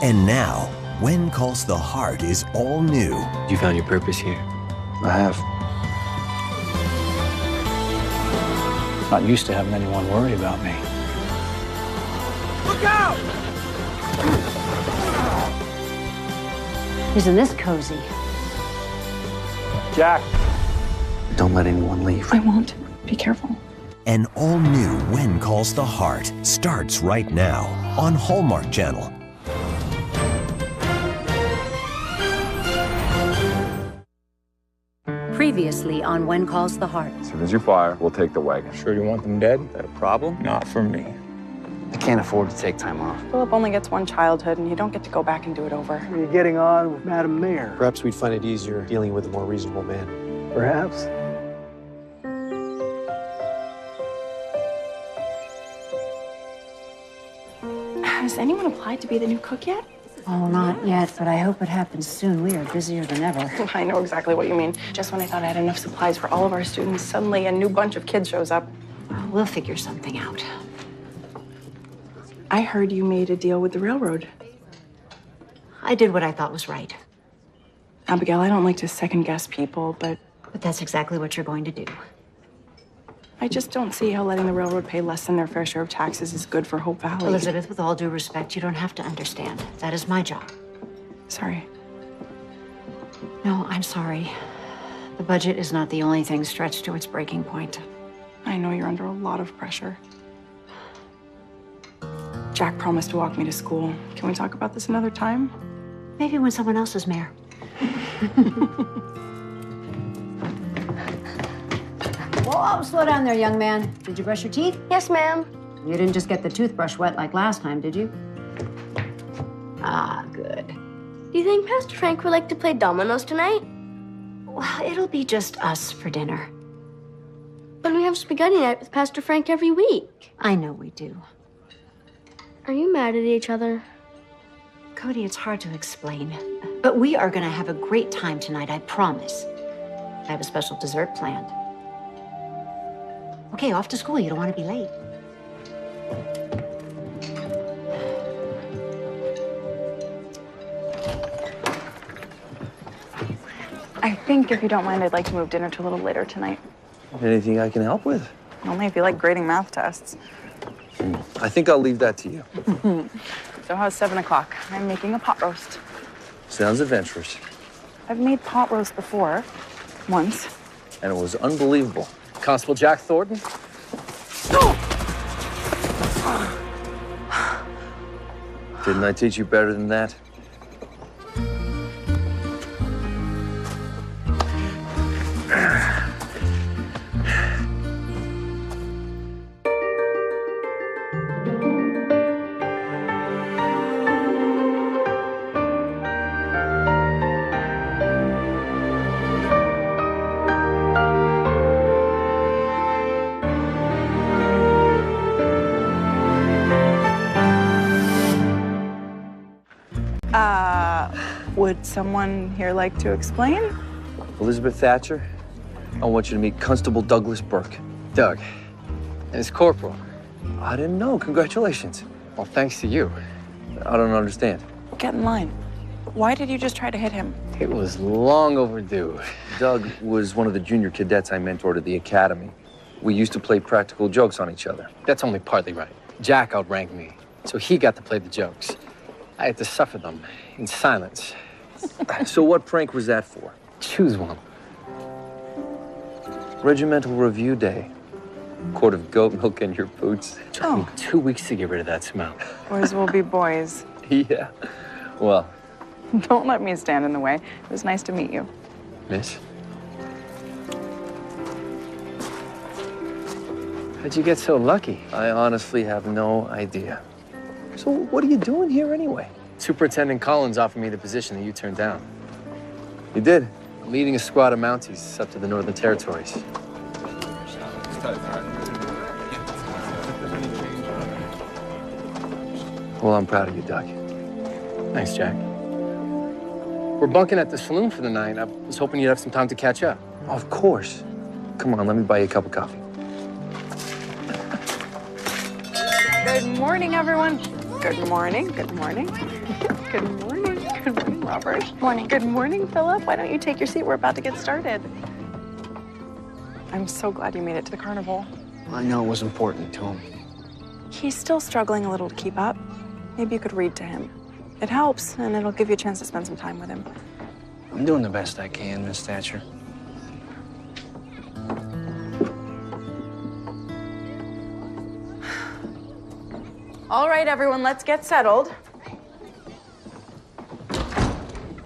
And now, When Calls the Heart is all new. You found your purpose here? I have. Not used to having anyone worry about me. Look out! Isn't this cozy? Jack! Don't let anyone leave. I won't. Be careful. An all-new When Calls the Heart starts right now on Hallmark Channel. Previously on When Calls the Heart. As soon as you fire, we'll take the wagon. Sure you want them dead? Is that a problem? Not for me. I can't afford to take time off. Philip only gets one childhood, and you don't get to go back and do it over. How are you getting on with Madam Mayor? Perhaps we'd find it easier dealing with a more reasonable man. Perhaps. Has anyone applied to be the new cook yet? Oh, not yet, but I hope it happens soon. We are busier than ever. I know exactly what you mean. Just when I thought I had enough supplies for all of our students, suddenly a new bunch of kids shows up. We'll figure something out. I heard you made a deal with the railroad. I did what I thought was right. Abigail, I don't like to second guess people, but But that's exactly what you're going to do. I just don't see how letting the railroad pay less than their fair share of taxes is good for Hope Valley. Elizabeth, with all due respect, you don't have to understand. That is my job. Sorry. No, I'm sorry. The budget is not the only thing stretched to its breaking point. I know you're under a lot of pressure. Jack promised to walk me to school. Can we talk about this another time? Maybe when someone else is mayor. Whoa, slow down there, young man. Did you brush your teeth? Yes, ma'am. You didn't just get the toothbrush wet like last time, did you? Ah, good. Do you think Pastor Frank would like to play dominoes tonight? Well, it'll be just us for dinner. But we have spaghetti night with Pastor Frank every week. I know we do. Are you mad at each other? Cody, it's hard to explain. But we are gonna have a great time tonight, I promise. I have a special dessert planned. Okay, off to school. You don't want to be late. I think, if you don't mind, I'd like to move dinner to a little later tonight. Anything I can help with? Only if you like grading math tests. I think I'll leave that to you. So how's 7 o'clock? I'm making a pot roast. Sounds adventurous. I've made pot roast before. Once. And it was unbelievable. Constable Jack Thornton? Didn't I teach you better than that? Would someone here like to explain? Elizabeth Thatcher, I want you to meet Constable Douglas Burke. Doug. And it's Corporal. I didn't know. Congratulations. Well, thanks to you. I don't understand. Get in line. Why did you just try to hit him? It was long overdue. Doug was one of the junior cadets I mentored at the academy. We used to play practical jokes on each other. That's only partly right. Jack outranked me, so he got to play the jokes. I had to suffer them in silence. So what prank was that for? Choose one. Regimental Review Day. Quart of goat milk in your boots. It took me 2 weeks to get rid of that smell. Boys will be boys. Yeah. Well, Don't let me stand in the way. It was nice to meet you. Miss? How'd you get so lucky? I honestly have no idea. So what are you doing here anyway? Superintendent Collins offered me the position that you turned down. You did? I'm leading a squad of Mounties up to the Northern Territories. Well, I'm proud of you, Doug. Thanks, Jack. We're bunking at the saloon for the night. I was hoping you'd have some time to catch up. Of course. Come on, let me buy you a cup of coffee. Good morning, everyone. Good morning. Good morning. Good morning. Good morning, Robert. Morning. Good morning, Philip. Why don't you take your seat? We're about to get started. I'm so glad you made it to the carnival. I know it was important to him. He's still struggling a little to keep up. Maybe you could read to him. It helps, and it'll give you a chance to spend some time with him. I'm doing the best I can, Miss Thatcher. All right, everyone, let's get settled.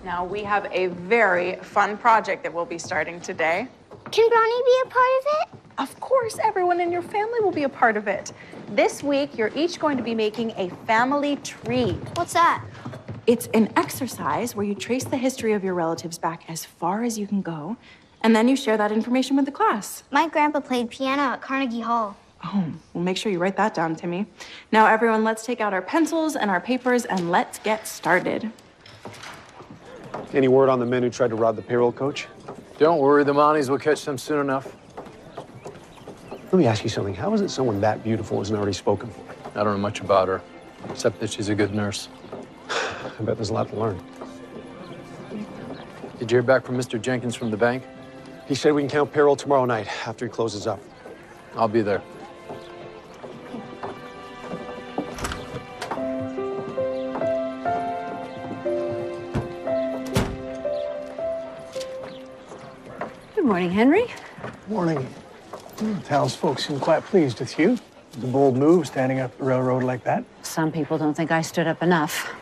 Now, we have a very fun project that we'll be starting today. Can Brownie be a part of it? Of course, everyone in your family will be a part of it. This week, you're each going to be making a family tree. What's that? It's an exercise where you trace the history of your relatives back as far as you can go, and then you share that information with the class. My grandpa played piano at Carnegie Hall. Oh, well, make sure you write that down, Timmy. Now, everyone, let's take out our pencils and our papers, and let's get started. Any word on the men who tried to rob the payroll coach? Don't worry, the Mounties will catch them soon enough. Let me ask you something. How is it someone that beautiful isn't already spoken for? I don't know much about her, except that she's a good nurse. I bet there's a lot to learn. Did you hear back from Mr. Jenkins from the bank? He said we can count payroll tomorrow night after he closes up. I'll be there. Good morning, Henry. Morning. The townsfolk seem quite pleased with you. It's a bold move, standing up the railroad like that. Some people don't think I stood up enough.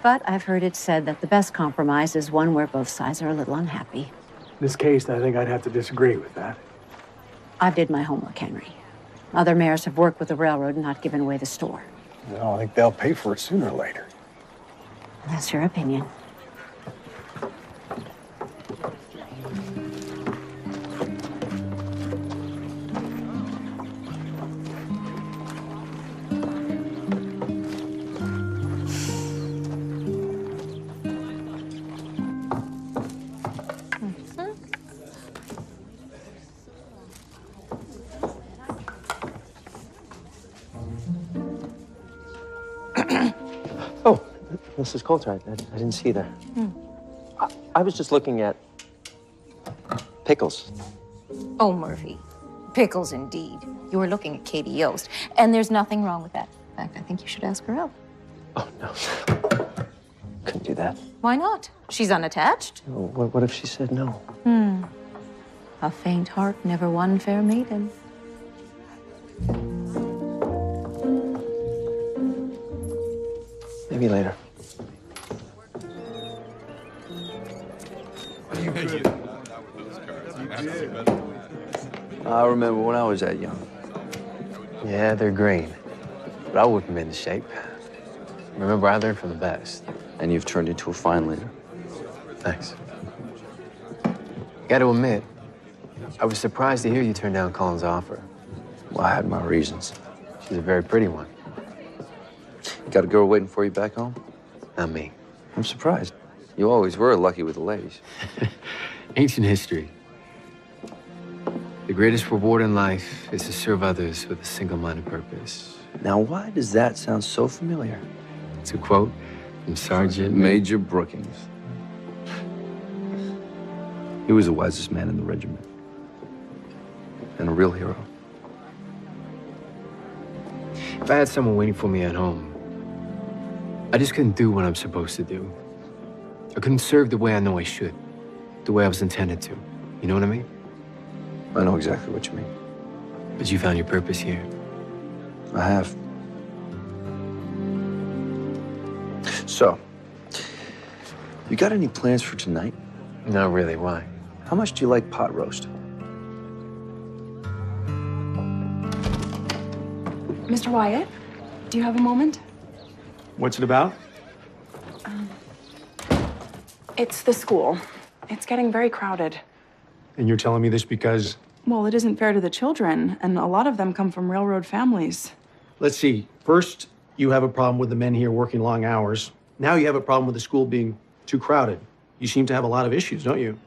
But I've heard it said that the best compromise is one where both sides are a little unhappy. In this case, I think I'd have to disagree with that. I did my homework, Henry. Other mayors have worked with the railroad and not given away the store. No, I think they'll pay for it sooner or later. That's your opinion. Oh, Mrs. Coulter, I didn't see you there. I was just looking at pickles. Oh, Murphy. Pickles, indeed. You were looking at Katie Yost, and there's nothing wrong with that. In fact, I think you should ask her out. Oh, no. Couldn't do that. Why not? She's unattached. Oh, what if she said no? A faint heart never won fair maiden. Maybe later. I remember when I was that young. Yeah, they're green, but I whip them into shape. Remember, I learned from the best. And you've turned into a fine leader. Thanks. Got to admit, I was surprised to hear you turn down Colin's offer. Well, I had my reasons. She's a very pretty one. You got a girl waiting for you back home? Not me. I'm surprised. You always were lucky with the ladies. Ancient history. The greatest reward in life is to serve others with a single-minded purpose. Now, why does that sound so familiar? It's a quote from Sergeant Major Brookings. He was the wisest man in the regiment. And a real hero. If I had someone waiting for me at home, I just couldn't do what I'm supposed to do. I couldn't serve the way I know I should, the way I was intended to. You know what I mean? I know exactly what you mean. But you found your purpose here. I have. So, you got any plans for tonight? Not really. Why? How much do you like pot roast? Mr. Wyatt, do you have a moment? What's it about? It's the school. It's getting very crowded. And you're telling me this because... Well, it isn't fair to the children, and a lot of them come from railroad families. Let's see. First, you have a problem with the men here working long hours. Now you have a problem with the school being too crowded. You seem to have a lot of issues, don't you?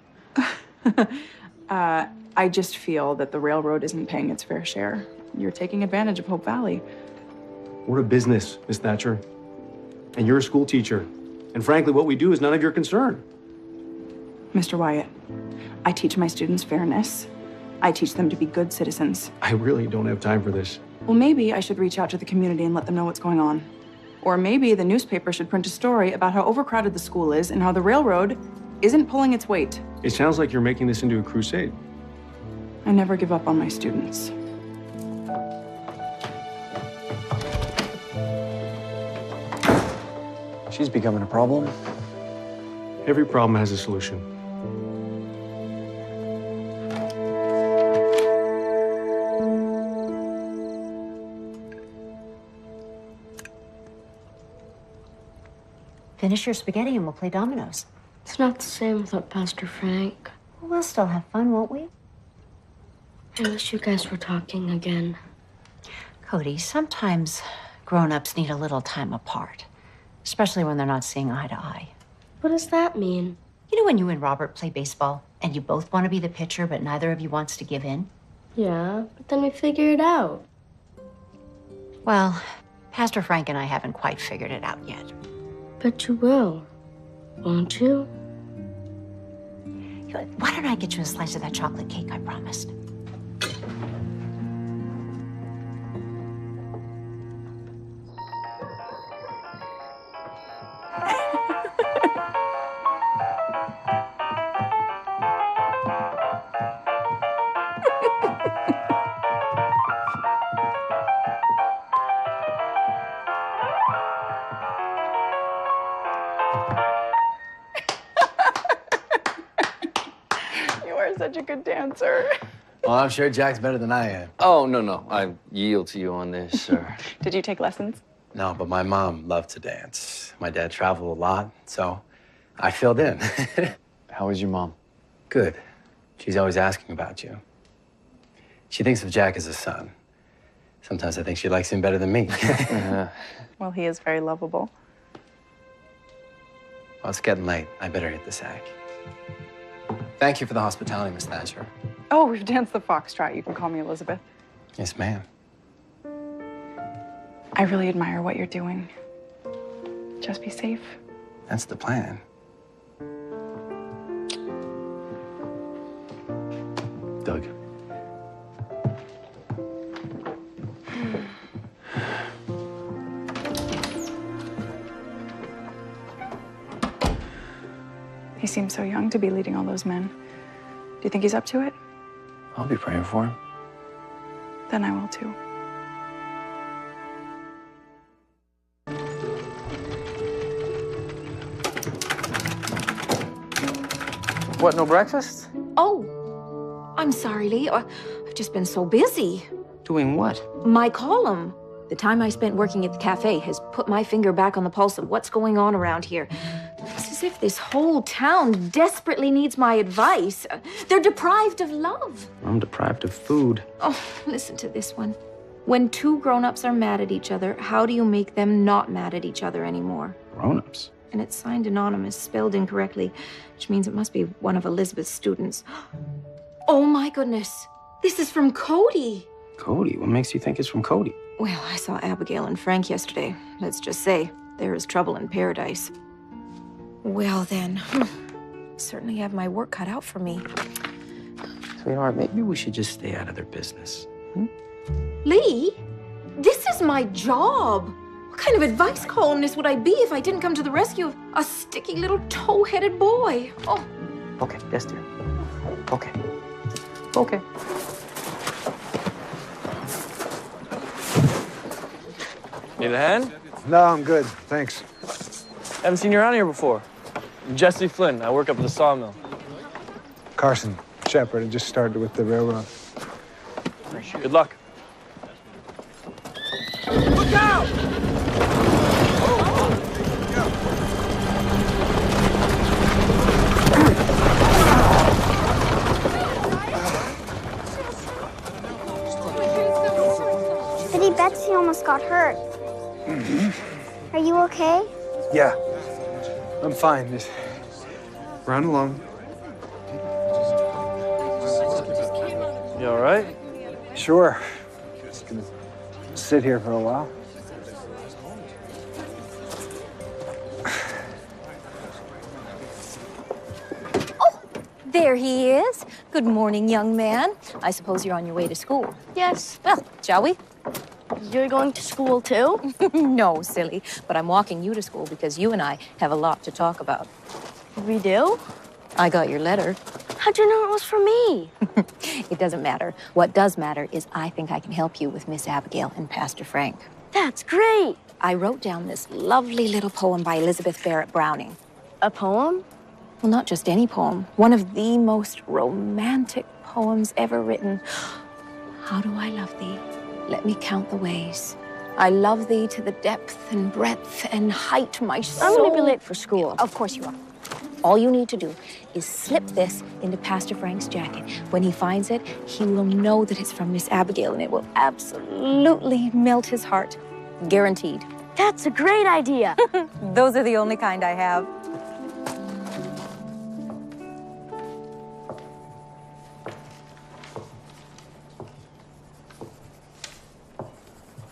I just feel that the railroad isn't paying its fair share. You're taking advantage of Hope Valley. We're a business, Miss Thatcher. And you're a school teacher. And frankly, what we do is none of your concern. Mr. Wyatt, I teach my students fairness. I teach them to be good citizens. I really don't have time for this. Well, maybe I should reach out to the community and let them know what's going on. Or maybe the newspaper should print a story about how overcrowded the school is and how the railroad isn't pulling its weight. It sounds like you're making this into a crusade. I never give up on my students. She's becoming a problem. Every problem has a solution. Finish your spaghetti and we'll play dominoes. It's not the same without Pastor Frank. We'll still have fun, won't we? I wish you guys were talking again. Cody, sometimes grown-ups need a little time apart, especially when they're not seeing eye to eye. What does that mean? You know when you and Robert play baseball and you both want to be the pitcher, but neither of you wants to give in? Yeah, but then we figure it out. Well, Pastor Frank and I haven't quite figured it out yet. But you will, won't you? Why don't I get you a slice of that chocolate cake I promised? You are such a good dancer. Well, I'm sure Jack's better than I am. Oh, no. I yield to you on this, sir. Did you take lessons? No, but my mom loved to dance. My dad traveled a lot, so I filled in. How is your mom? Good. She's always asking about you. She thinks of Jack as a son. Sometimes I think she likes him better than me. Well, he is very lovable. Well, it's getting late. I better hit the sack. Thank you for the hospitality, Miss Thatcher. Oh, we've danced the foxtrot. You can call me Elizabeth. Yes, ma'am. I really admire what you're doing. Just be safe. That's the plan. Doug. He seems so young to be leading all those men. Do you think he's up to it? I'll be praying for him. Then I will too. What, no breakfast? Oh, I'm sorry, Lee. I've just been so busy. Doing what? My column. The time I spent working at the cafe has put my finger back on the pulse of what's going on around here. It's as if this whole town desperately needs my advice. They're deprived of love. I'm deprived of food. Oh, listen to this one. When two grown-ups are mad at each other, how do you make them not mad at each other anymore? Grown-ups? And it's signed anonymous, spelled incorrectly, which means it must be one of Elizabeth's students. Oh my goodness. This is from Cody. Cody? What makes you think it's from Cody? Well, I saw Abigail and Frank yesterday. Let's just say there is trouble in paradise. Well then, certainly have my work cut out for me. Sweetheart, maybe we should just stay out of their business. Lee, this is my job. What kind of advice columnist would I be if I didn't come to the rescue of a sticky little tow-headed boy? Oh. Okay, yes, dear. Okay. Okay. Need a hand? No, I'm good. Thanks. Haven't seen you around here before. I'm Jesse Flynn. I work up at the sawmill. Carson Shepard. I just started with the railroad. Good luck. Look out! City Betsy almost got hurt. Are you okay? Yeah, I'm fine. Just run along. You all right? Sure. Just gonna sit here for a while. There he is. Good morning, young man. I suppose you're on your way to school. Yes. Well, shall we? You're going to school too? No, silly. But I'm walking you to school because you and I have a lot to talk about. We do? I got your letter. How'd you know it was for me? It doesn't matter. What does matter is I think I can help you with Miss Abigail and Pastor Frank. That's great. I wrote down this lovely little poem by Elizabeth Barrett Browning. A poem? Well, not just any poem. One of the most romantic poems ever written. How do I love thee? Let me count the ways. I love thee to the depth and breadth and height, my soul. I'm gonna be late for school. Of course you are. All you need to do is slip this into Pastor Frank's jacket. When he finds it, he will know that it's from Miss Abigail, and it will absolutely melt his heart. Guaranteed. That's a great idea. Those are the only kind I have.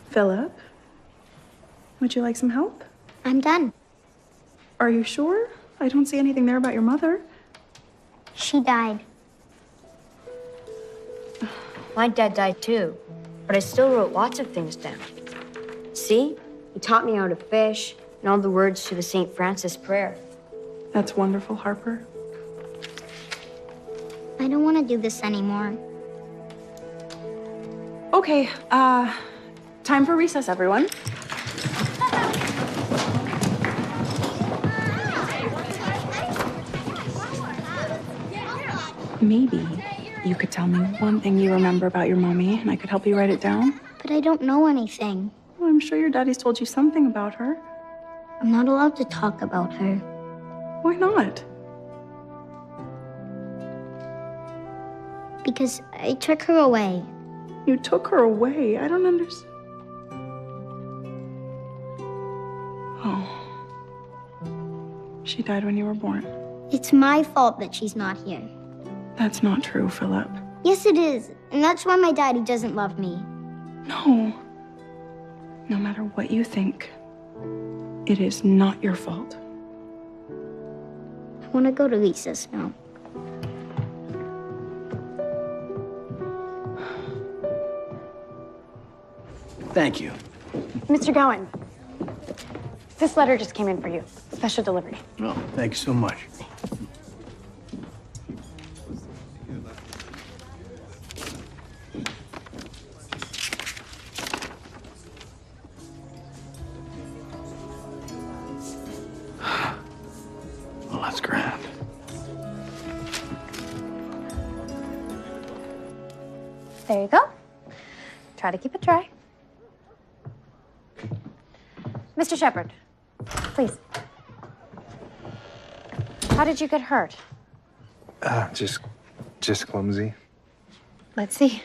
Philip, would you like some help? I'm done. Are you sure? I don't see anything there about your mother. She died. My dad died too, but I still wrote lots of things down. See? He taught me how to fish and all the words to the St. Francis prayer. That's wonderful, Harper. I don't want to do this anymore. Okay, time for recess, everyone. Maybe you could tell me one thing you remember about your mommy, and I could help you write it down. But I don't know anything. Well, I'm sure your daddy's told you something about her. I'm not allowed to talk about her. Why not? Because I took her away. You took her away? I don't understand. Oh. She died when you were born. It's my fault that she's not here. That's not true, Philip. Yes, it is. And that's why my daddy doesn't love me. No. No matter what you think, it is not your fault. I want to go to recess now. Thank you. Mr. Gowan, this letter just came in for you. Special delivery. Oh, thank you so much. Well, that's grand. There you go. Try to keep it dry. Mr. Shepard, please. How did you get hurt? Just clumsy. Let's see.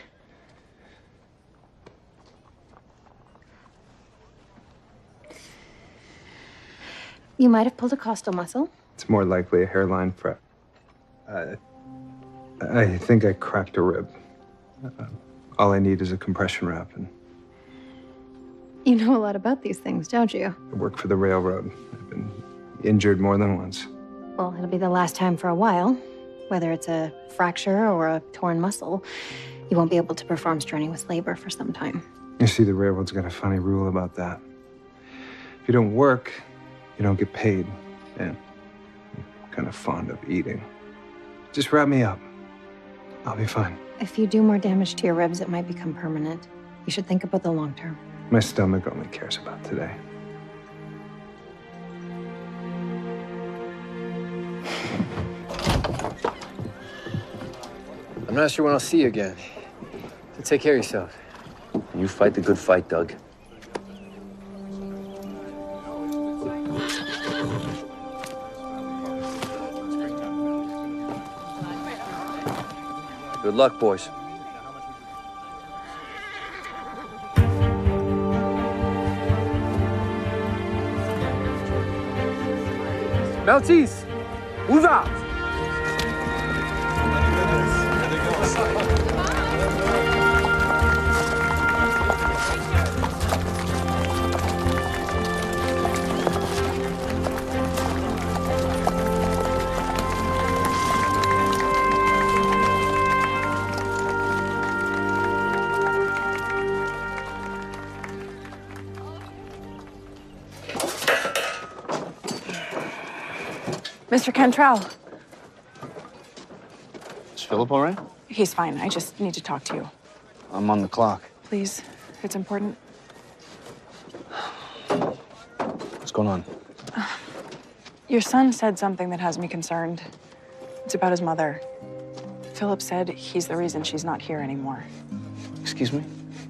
You might have pulled a costal muscle. It's more likely a hairline fracture. I think I cracked a rib. All I need is a compression wrap, and You know a lot about these things, don't you? I work for the railroad. I've been injured more than once. Well, it'll be the last time for a while. Whether it's a fracture or a torn muscle, you won't be able to perform strenuous labor for some time. You see, the railroad's got a funny rule about that. If you don't work, you don't get paid. And I'm kind of fond of eating. Just wrap me up. I'll be fine. If you do more damage to your ribs, it might become permanent. You should think about the long term. My stomach only cares about today. I'm not sure when I'll see you again. So take care of yourself. You fight the good fight, Doug. Good luck, boys. Maltese, move out! Mr. Cantrell. Is Philip all right? He's fine. I just need to talk to you. I'm on the clock. Please, it's important. What's going on? Your son said something that has me concerned. It's about his mother. Philip said he's the reason she's not here anymore. Excuse me?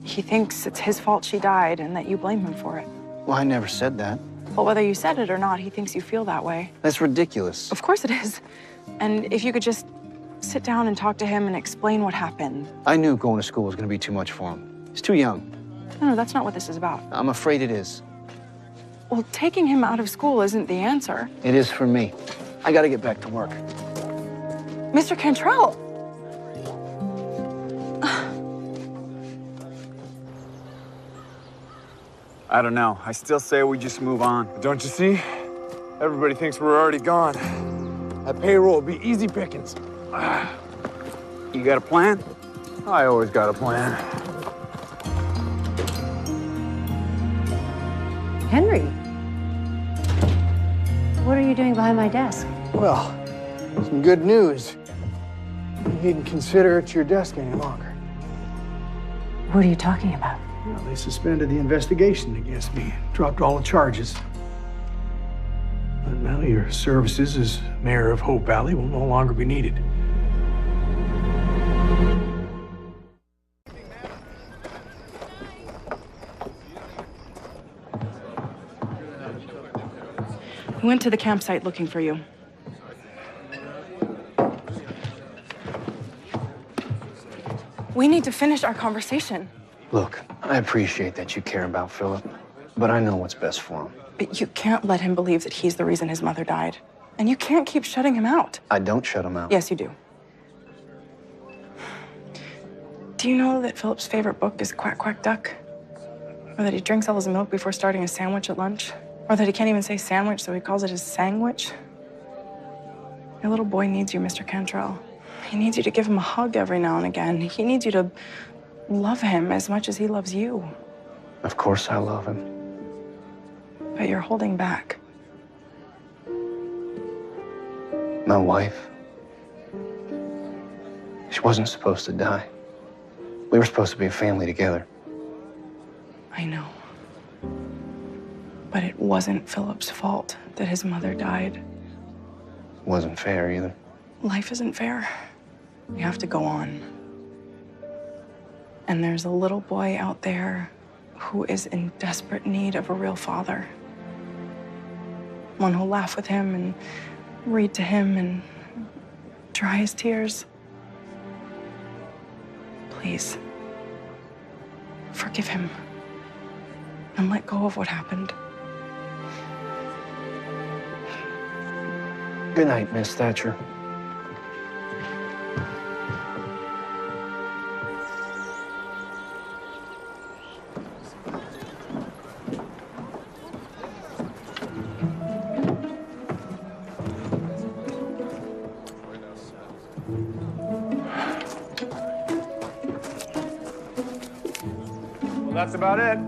He thinks it's his fault she died and that you blame him for it. Well, I never said that. Well, whether you said it or not, he thinks you feel that way. That's ridiculous. Of course it is. And if you could just sit down and talk to him and explain what happened. I knew going to school was going to be too much for him. He's too young. No, that's not what this is about. I'm afraid it is. Well, taking him out of school isn't the answer. It is for me. I got to get back to work. Mr. Cantrell! I don't know. I still say we just move on. Don't you see? Everybody thinks we're already gone. That payroll will be easy pickings. You got a plan? I always got a plan. Henry, what are you doing behind my desk? Well, some good news. You needn't consider it your desk any longer. What are you talking about? Well, they suspended the investigation against me, dropped all the charges. But now your services as mayor of Hope Valley will no longer be needed. We went to the campsite looking for you. We need to finish our conversation. Look, I appreciate that you care about Philip, but I know what's best for him. But you can't let him believe that he's the reason his mother died. And you can't keep shutting him out. I don't shut him out. Yes, you do. Do you know that Philip's favorite book is Quack Quack Duck? Or that he drinks all his milk before starting a sandwich at lunch? Or that he can't even say sandwich, so he calls it his sangwich? Your little boy needs you, Mr. Cantrell. He needs you to give him a hug every now and again. He needs you to love him as much as he loves you. Of course I love him. But you're holding back. My wife, she wasn't supposed to die. We were supposed to be a family together. I know. But it wasn't Philip's fault that his mother died. Wasn't fair either. Life isn't fair. You have to go on. And there's a little boy out there who is in desperate need of a real father. One who'll laugh with him and read to him and dry his tears. Please, forgive him and let go of what happened. Good night, Miss Thatcher. Well, that's about it.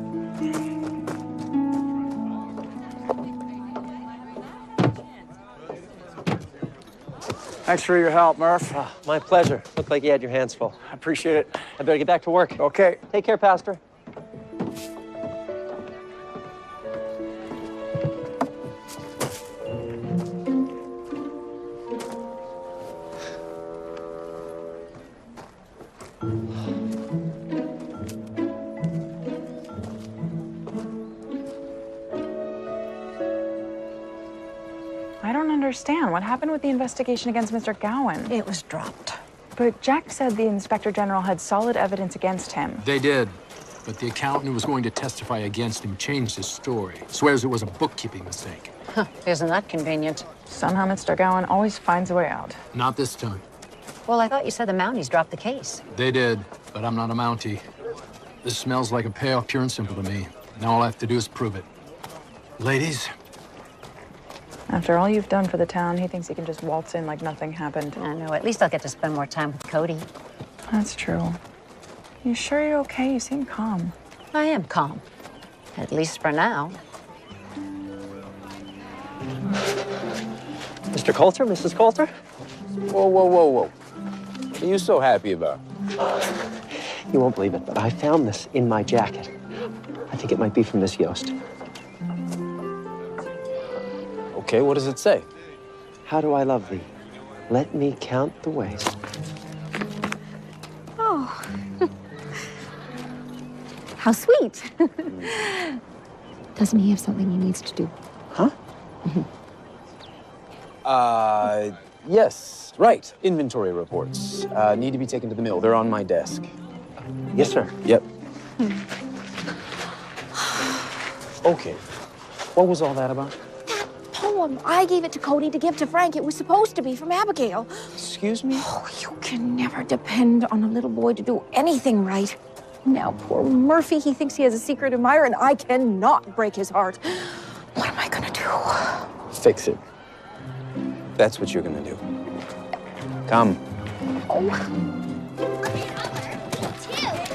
Thanks for your help, Murph. My pleasure. Looked like you had your hands full. I appreciate it. I better get back to work. Okay. Take care, Pastor. I don't understand. What happened with the investigation against Mr. Gowan? It was dropped. But Jack said the Inspector General had solid evidence against him. They did. But the accountant who was going to testify against him changed his story. Swears it was a bookkeeping mistake. Huh, isn't that convenient? Somehow Mr. Gowan always finds a way out. Not this time. Well, I thought you said the Mounties dropped the case. They did, but I'm not a Mountie. This smells like a payoff pure and simple to me. Now all I have to do is prove it. Ladies? After all you've done for the town, he thinks he can just waltz in like nothing happened. I know. At least I'll get to spend more time with Cody. That's true. You sure you're okay? You seem calm. I am calm. At least for now. Mr. Mr. Coulter, Mrs. Coulter? Whoa, whoa, whoa, whoa. What are you so happy about? You won't believe it, but I found this in my jacket. I think it might be from Miss Yost. Okay, what does it say? How do I love thee? Let me count the ways. Oh. How sweet. Doesn't he have something he needs to do? Huh? Yes, right. Inventory reports. Need to be taken to the mill. They're on my desk. Yes, sir. Yep. Okay. What was all that about? Poem. I gave it to Cody to give to Frank. It was supposed to be from Abigail. Excuse me? Oh, you can never depend on a little boy to do anything right. Now, poor Murphy, he thinks he has a secret admirer, and I cannot break his heart. What am I gonna do? Fix it. That's what you're gonna do. Come. Oh.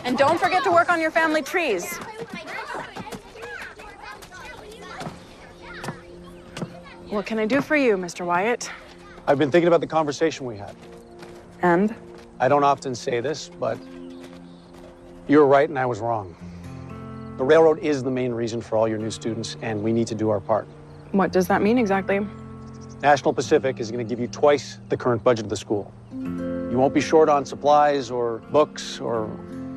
And don't forget to work on your family trees. What can I do for you, Mr. Wyatt? I've been thinking about the conversation we had. And? I don't often say this, but you were right and I was wrong. The railroad is the main reason for all your new students, and we need to do our part. What does that mean exactly? National Pacific is going to give you twice the current budget of the school. You won't be short on supplies or books or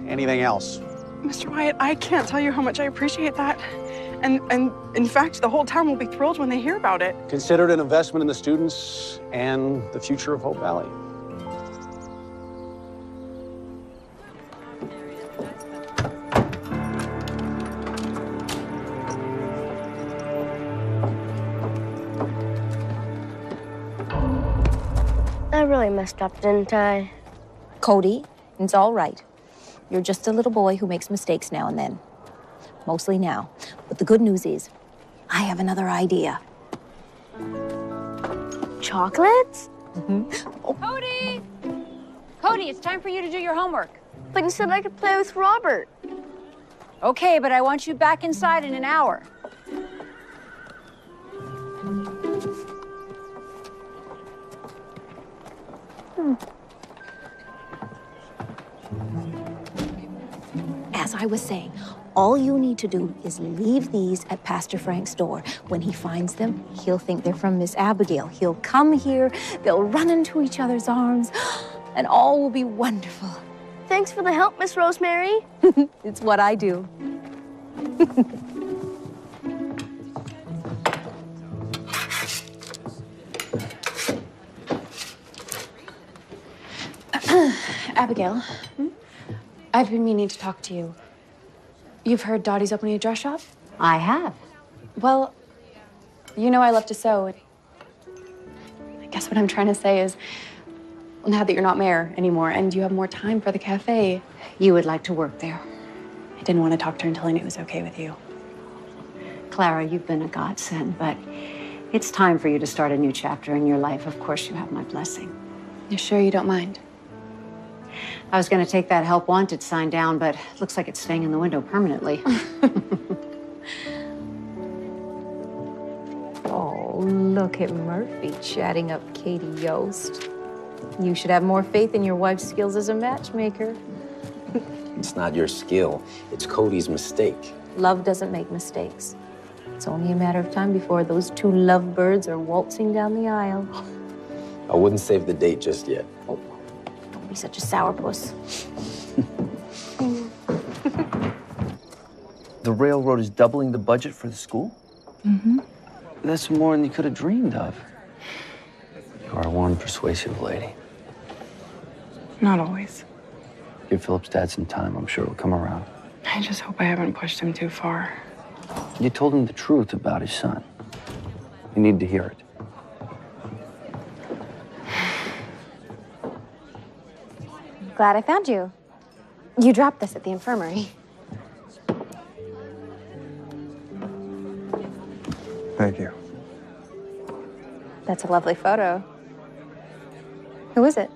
anything else. Mr. Wyatt, I can't tell you how much I appreciate that. And in fact, the whole town will be thrilled when they hear about it. Consider it an investment in the students and the future of Hope Valley. I really messed up, didn't I? Cody, it's all right. You're just a little boy who makes mistakes now and then. Mostly now. But the good news is, I have another idea. Chocolates? Oh. Cody! Cody, it's time for you to do your homework. But you said I could play with Robert. Okay, but I want you back inside in an hour. As I was saying, all you need to do is leave these at Pastor Frank's door. When he finds them, he'll think they're from Miss Abigail. He'll come here, they'll run into each other's arms, and all will be wonderful. Thanks for the help, Miss Rosemary. It's what I do. Abigail, I've been meaning to talk to you. You've heard Dottie's opening a dress shop? I have. Well, you know I love to sew. I guess what I'm trying to say is, well, now that you're not mayor anymore and you have more time for the cafe. You would like to work there. I didn't want to talk to her until I knew it was okay with you. Clara, you've been a godsend, but it's time for you to start a new chapter in your life. Of course, you have my blessing. You sure you don't mind? I was going to take that help wanted sign down, but looks like it's staying in the window permanently. Oh, look at Murphy chatting up Katie Yost. You should have more faith in your wife's skills as a matchmaker. It's not your skill. It's Cody's mistake. Love doesn't make mistakes. It's only a matter of time before those two lovebirds are waltzing down the aisle. I wouldn't save the date just yet. Oh, don't be such a sourpuss. The railroad is doubling the budget for the school? Mm-hmm. That's more than you could have dreamed of. You are one persuasive lady. Not always. Give Philip's dad some time. I'm sure he'll come around. I just hope I haven't pushed him too far. You told him the truth about his son. You need to hear it. Glad I found you. You dropped this at the infirmary. Thank you. That's a lovely photo. Who is it?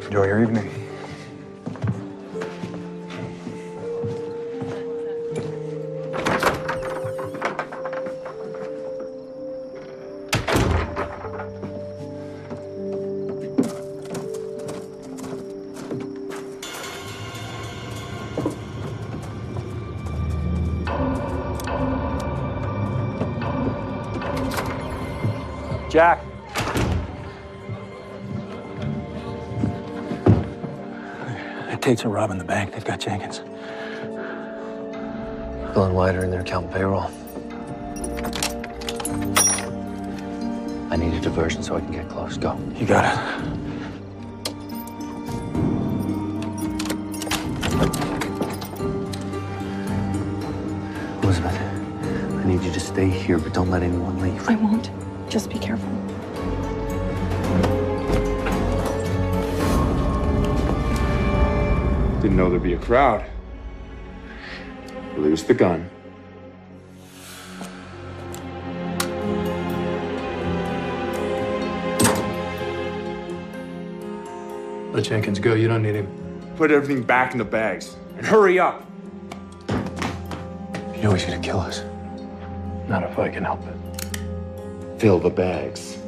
Enjoy your evening. Jack. The Tates are robbing the bank. They've got Jenkins. Bill and White are in there counting payroll. I need a diversion so I can get close. Go. You got it. Elizabeth, I need you to stay here, but don't let anyone leave. I won't. Just be careful. Didn't know there'd be a crowd. Lose the gun. Let Jenkins go. You don't need him. Put everything back in the bags. And hurry up. You know he's gonna kill us. Not if I can help it. Fill the bags.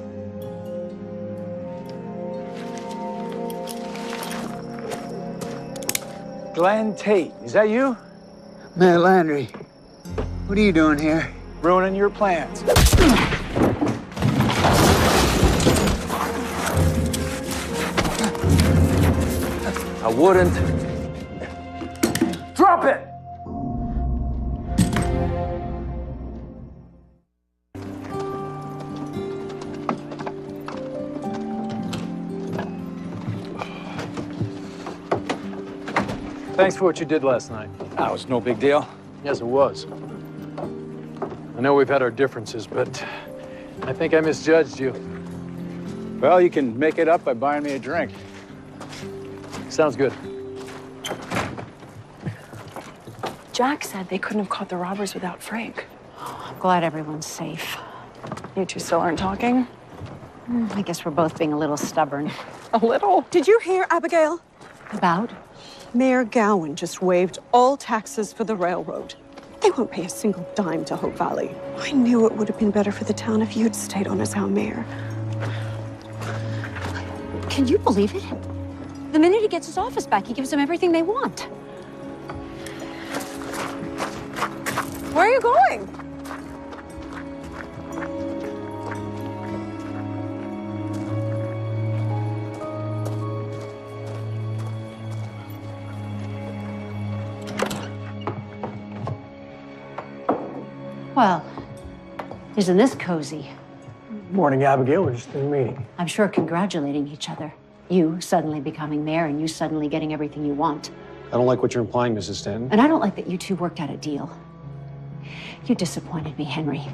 Glenn Tate, is that you? Matt Landry, what are you doing here? Ruining your plans. I wouldn't. Drop it! Thanks for what you did last night. That was no big deal. Yes, it was. I know we've had our differences, but I think I misjudged you. Well, you can make it up by buying me a drink. Sounds good. Jack said they couldn't have caught the robbers without Frank. I'm glad everyone's safe. You two still aren't talking? I guess we're both being a little stubborn. A little? Did you hear, Abigail? About? Mayor Gowan just waived all taxes for the railroad. They won't pay a single dime to Hope Valley. I knew it would have been better for the town if you'd stayed on as our mayor. Can you believe it? The minute he gets his office back, he gives them everything they want. Where are you going? Well, isn't this cozy? Morning, Abigail. We're just in a meeting. I'm sure congratulating each other. You suddenly becoming mayor and you suddenly getting everything you want. I don't like what you're implying, Mrs. Stanton. And I don't like that you two worked out a deal. You disappointed me, Henry.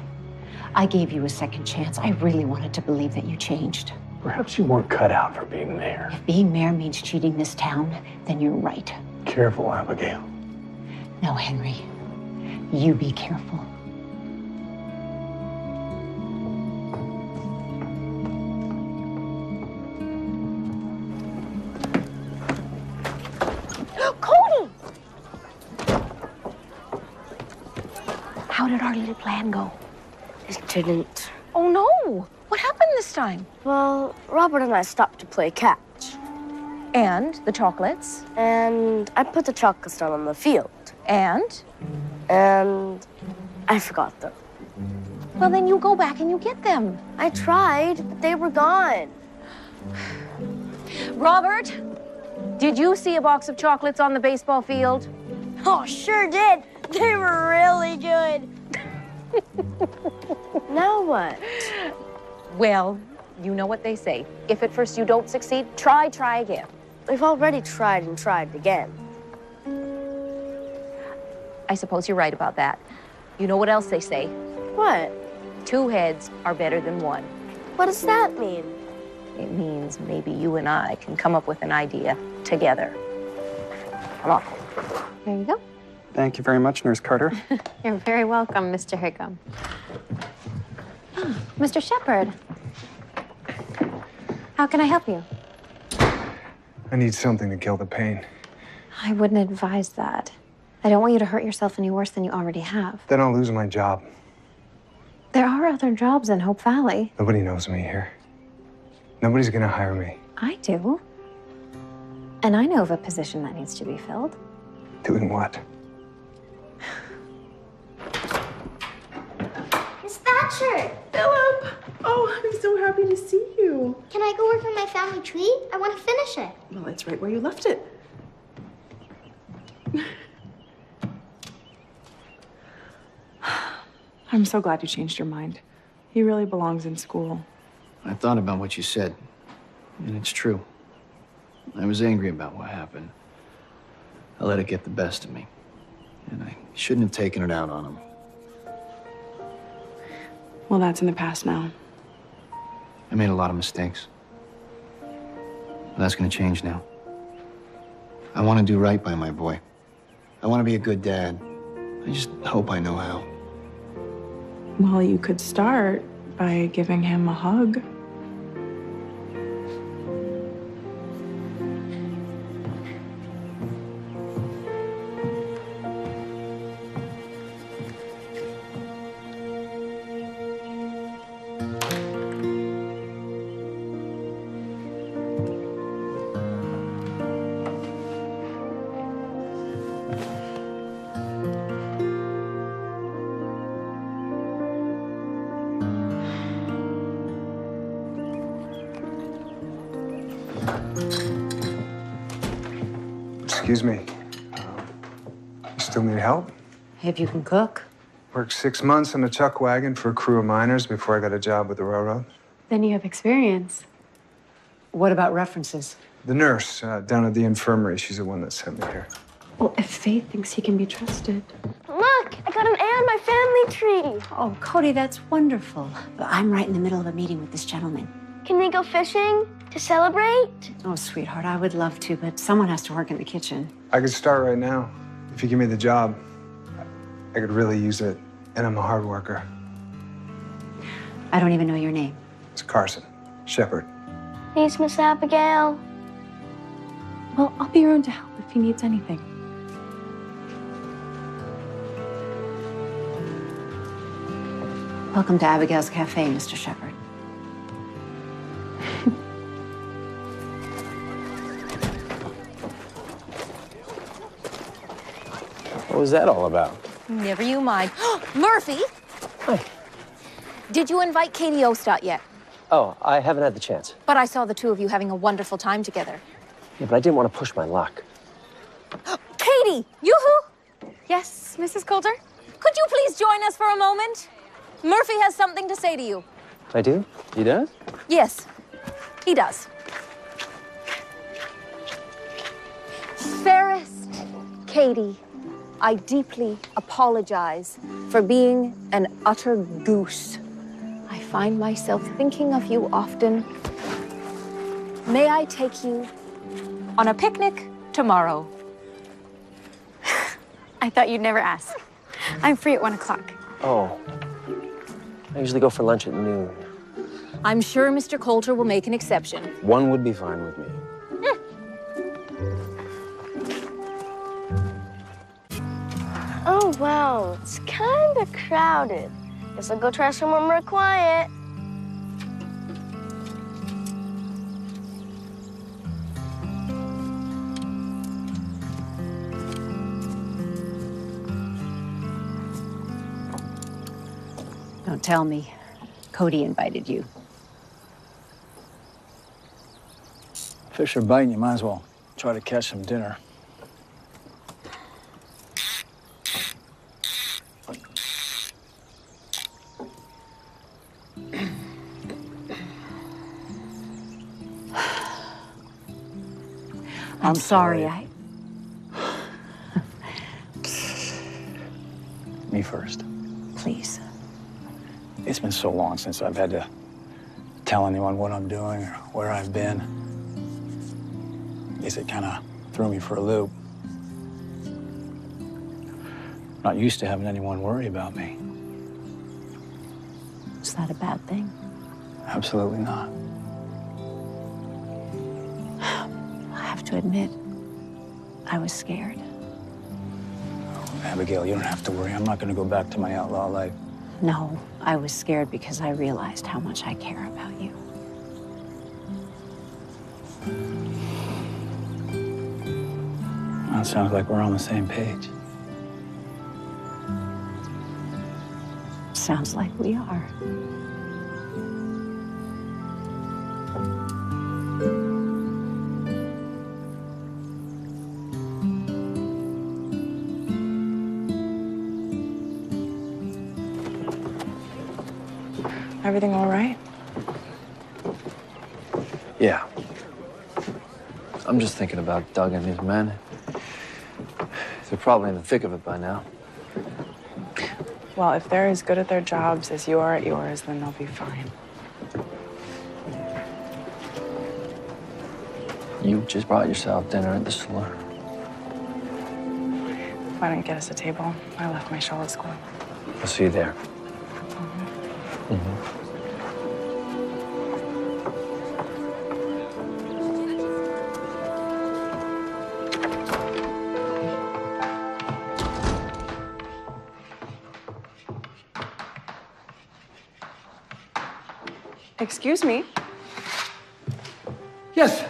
I gave you a second chance. I really wanted to believe that you changed. Perhaps you weren't cut out for being mayor. If being mayor means cheating this town, then you're right. Careful, Abigail. No, Henry. You be careful. Cody! How did our little plan go? It didn't. Oh, no. What happened this time? Well, Robert and I stopped to play catch. And the chocolates? And I put the chocolates down on the field. And? And I forgot them. Well, then you go back and you get them. I tried, but they were gone. Robert, did you see a box of chocolates on the baseball field? Oh, sure did. They were really good. Now what? Well, you know what they say. If at first you don't succeed, try again. We've already tried and tried again. I suppose you're right about that. You know what else they say? What? 2 heads are better than 1. What does that mean? It means maybe you and I can come up with an idea together. Come on. There you go. Thank you very much, Nurse Carter. You're very welcome, Mr. Hickam. Mr. Shepard. How can I help you? I need something to kill the pain. I wouldn't advise that. I don't want you to hurt yourself any worse than you already have. Then I'll lose my job. There are other jobs in Hope Valley. Nobody knows me here. Nobody's gonna hire me. I do. And I know of a position that needs to be filled. Doing what? Miss Thatcher! Philip! Oh, I'm so happy to see you. Can I go work on my family tree? I want to finish it. Well, it's right where you left it. I'm so glad you changed your mind. He really belongs in school. I thought about what you said, and it's true. I was angry about what happened. I let it get the best of me, and I shouldn't have taken it out on him. Well, that's in the past now. I made a lot of mistakes. But that's gonna change now. I want to do right by my boy. I want to be a good dad. I just hope I know how. Well, you could start by giving him a hug. Excuse me. You still need help? If you can cook. Worked 6 months on a chuck wagon for a crew of miners before I got a job with the railroad. Then you have experience. What about references? The nurse down at the infirmary, she's the one that sent me here. Well, if Faith thinks he can be trusted. Look, I got an A on my family tree. Oh, Cody, that's wonderful. But I'm right in the middle of a meeting with this gentleman. Can we go fishing to celebrate? Oh, sweetheart, I would love to, but someone has to work in the kitchen. I could start right now. If you give me the job, I could really use it. And I'm a hard worker. I don't even know your name. It's Carson, Shepherd. Thanks, Miss Abigail. Well, I'll be around to help if he needs anything. Welcome to Abigail's Cafe, Mr. Shepherd. What was that all about? Never you mind. Murphy! Hi. Did you invite Katie Ostott yet? Oh, I haven't had the chance. But I saw the two of you having a wonderful time together. Yeah, but I didn't want to push my luck. Katie! Yoo-hoo! Yes, Mrs. Coulter? Could you please join us for a moment? Murphy has something to say to you. I do? He does? Yes, he does. Fairest Katie, I deeply apologize for being an utter goose. I find myself thinking of you often. May I take you on a picnic tomorrow? I thought you'd never ask. I'm free at 1 o'clock. Oh. I usually go for lunch at noon. I'm sure Mr. Coulter will make an exception. One would be fine with me. Oh, wow, it's kind of crowded. Guess I'll go try somewhere more quiet. Don't tell me. Cody invited you. Fish are biting, you might as well try to catch some dinner. I'm sorry. Me first. Please. It's been so long since I've had to tell anyone what I'm doing or where I've been. I guess it kind of threw me for a loop. Not used to having anyone worry about me. Is that a bad thing? Absolutely not. I have to admit, I was scared. Abigail, you don't have to worry. I'm not going to go back to my outlaw life. No, I was scared because I realized how much I care about you. Well, it sounds like we're on the same page. Sounds like we are. Everything all right? Yeah. I'm just thinking about Doug and his men. They're probably in the thick of it by now. Well, if they're as good at their jobs as you are at yours, then they'll be fine. You just brought yourself dinner at the saloon. Why don't you get us a table? I left my shawl at school. I'll see you there. Excuse me. Yes.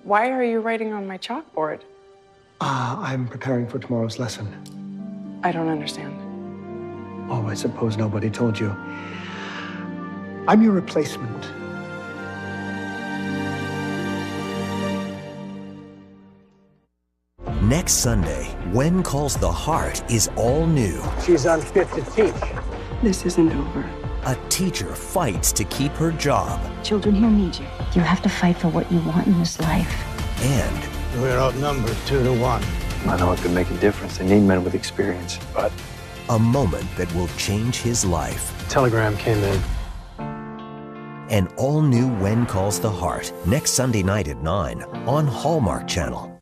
Why are you writing on my chalkboard? I'm preparing for tomorrow's lesson. I don't understand. Oh, I suppose nobody told you. I'm your replacement. Next Sunday, When Calls the Heart is all new. She's unfit to teach. This isn't over. A teacher fights to keep her job. Children here need you. You have to fight for what you want in this life. And We're outnumbered 2-1. I know it could make a difference. They need men with experience, but a moment that will change his life. telegram came in. An all-new When Calls the Heart, next Sunday night at 9 on Hallmark Channel.